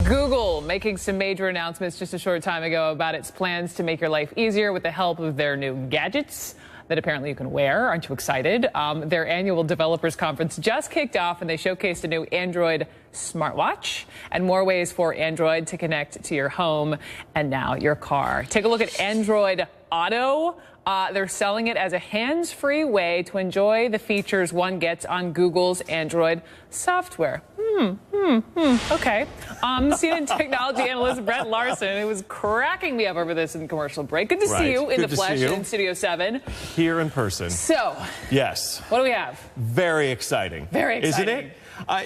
Google making some major announcements just a short time ago about its plans to make your life easier with the help of their new gadgets that apparently you can wear. Aren't you excited? Their annual developers conference just kicked off and they showcased a new Android smartwatch and more ways for Android to connect to your home and now your car. Take a look at Android Auto. They're selling it as a hands-free way to enjoy the features one gets on Google's Android software. Okay. CNN technology analyst Brett Larson, who was cracking me up over this in the commercial break. Good to see you in the flesh in Studio 7. Here in person. So, yes. What do we have? Very exciting. Very exciting. Isn't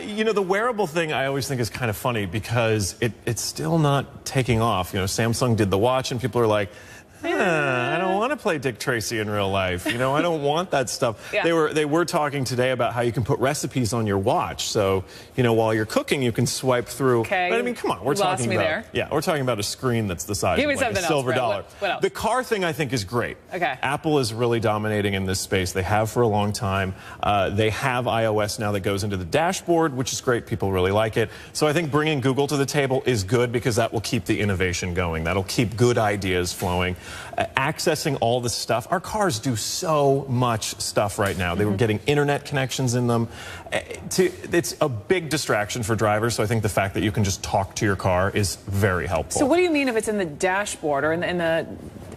it? You know, the wearable thing I always think is kind of funny because it's still not taking off. You know, Samsung did the watch and people are like, I don't want to play Dick Tracy in real life. You know, I don't want that stuff. Yeah. They were talking today about how you can put recipes on your watch. So, you know, while you're cooking, you can swipe through. Okay. But I mean, come on, we're talking about we're talking about a screen that's the size of like a silver dollar. What else? The car thing I think is great. Okay. Apple is really dominating in this space. They have for a long time. They have iOS now that goes into the dashboard, which is great. People really like it. So I think bringing Google to the table is good because that will keep the innovation going. That'll keep good ideas flowing. Accessing all this stuff. Our cars do so much stuff right now. They were getting internet connections in them. It's a big distraction for drivers, so I think the fact that you can just talk to your car is very helpful. So what do you mean if it's in the dashboard or in the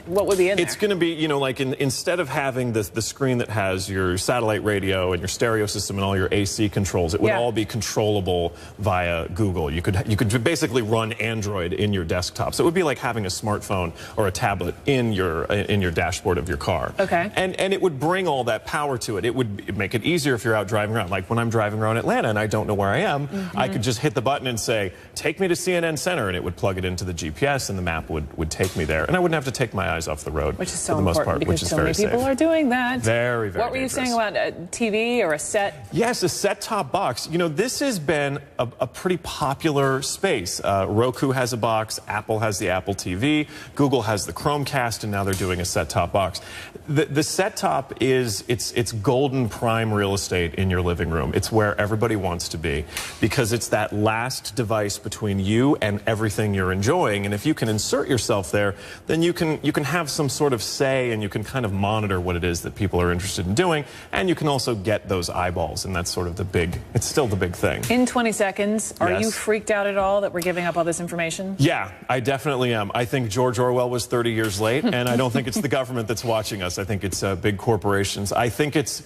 what would be in there? It's going to be, you know, like instead of having the screen that has your satellite radio and your stereo system and all your AC controls, it would all be controllable via Google. You could basically run Android in your desktop. So it would be like having a smartphone or a tablet in your dashboard of your car. Okay. And it would bring all that power to it. It would make it easier if you're out driving around. Like when I'm driving around Atlanta and I don't know where I am, I could just hit the button and say, take me to CNN Center, and it would plug it into the GPS and the map would take me there. And I wouldn't have to take my eyes off the road, which is so for the most important part, because which is so very many people safe. are doing that. Very, very What were you dangerous. saying about a TV or a set? Yes, a set-top box. You know, this has been a pretty popular space. Roku has a box, Apple has the Apple TV, Google has the Chromecast, and now they're doing a set-top box. The set-top is it's golden prime real estate in your living room. It's where everybody wants to be because it's that last device between you and everything you're enjoying. And if you can insert yourself there, then you can have some sort of say and you can kind of monitor what it is that people are interested in doing, and you can also get those eyeballs, and that's sort of it's still the big thing. In 20 seconds, are you freaked out at all that we're giving up all this information? Yeah, I definitely am. I think George Orwell was 30 years late, and I don't think it's the government that's watching us. I think it's big corporations. I think it's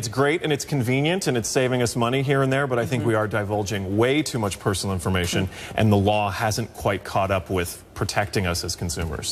great and it's convenient and it's saving us money here and there, but I think we are divulging way too much personal information, and the law hasn't quite caught up with protecting us as consumers.